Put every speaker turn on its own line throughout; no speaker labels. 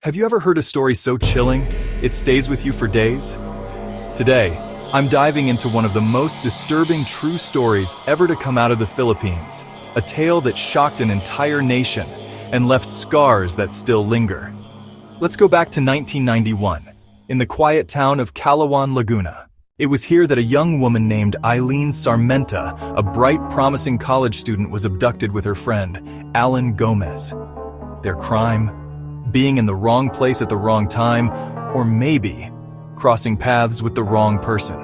Have you ever heard a story so chilling, it stays with you for days? Today, I'm diving into one of the most disturbing true stories ever to come out of the Philippines, a tale that shocked an entire nation and left scars that still linger. Let's go back to 1991, in the quiet town of Calauan, Laguna. It was here that a young woman named Aileen Sarmenta, a bright, promising college student, was abducted with her friend, Alan Gomes. Their crime? Being in the wrong place at the wrong time, or maybe crossing paths with the wrong person.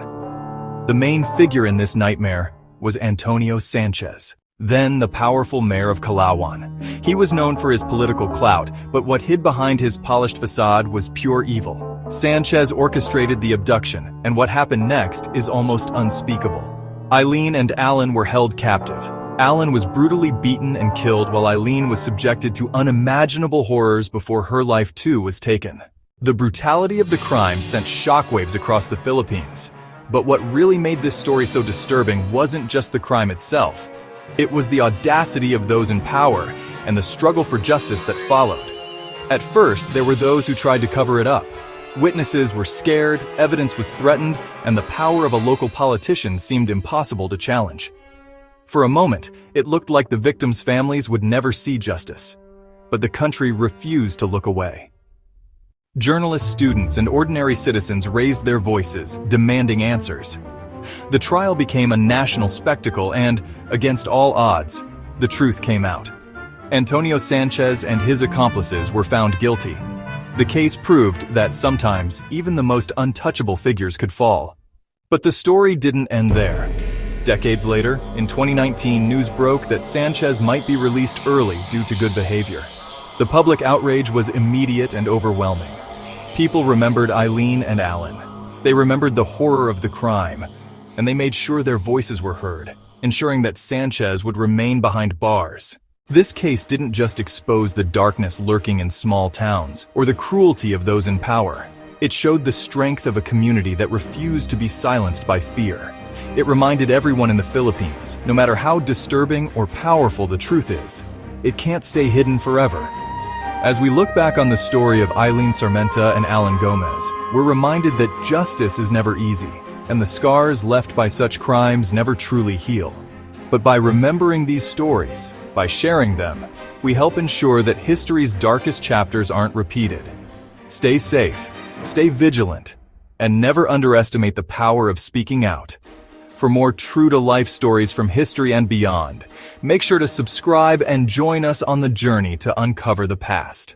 The main figure in this nightmare was Antonio Sanchez, then the powerful mayor of Calauan. He was known for his political clout, but what hid behind his polished facade was pure evil. Sanchez orchestrated the abduction, and what happened next is almost unspeakable. Aileen and Alan were held captive. Alan was brutally beaten and killed while Aileen was subjected to unimaginable horrors before her life too was taken. The brutality of the crime sent shockwaves across the Philippines. But what really made this story so disturbing wasn't just the crime itself. It was the audacity of those in power and the struggle for justice that followed. At first, there were those who tried to cover it up. Witnesses were scared, evidence was threatened, and the power of a local politician seemed impossible to challenge. For a moment, it looked like the victims' families would never see justice. But the country refused to look away. Journalists, students, and ordinary citizens raised their voices, demanding answers. The trial became a national spectacle and, against all odds, the truth came out. Antonio Sanchez and his accomplices were found guilty. The case proved that sometimes even the most untouchable figures could fall. But the story didn't end there. Decades later, in 2019, news broke that Sanchez might be released early due to good behavior. The public outrage was immediate and overwhelming. People remembered Aileen and Alan. They remembered the horror of the crime, and they made sure their voices were heard, ensuring that Sanchez would remain behind bars. This case didn't just expose the darkness lurking in small towns or the cruelty of those in power. It showed the strength of a community that refused to be silenced by fear. It reminded everyone in the Philippines, no matter how disturbing or powerful the truth is, it can't stay hidden forever. As we look back on the story of Aileen Sarmenta and Alan Gomes, we're reminded that justice is never easy, and the scars left by such crimes never truly heal. But by remembering these stories, by sharing them, we help ensure that history's darkest chapters aren't repeated. Stay safe, stay vigilant, and never underestimate the power of speaking out. For more true-to-life stories from history and beyond, make sure to subscribe and join us on the journey to uncover the past.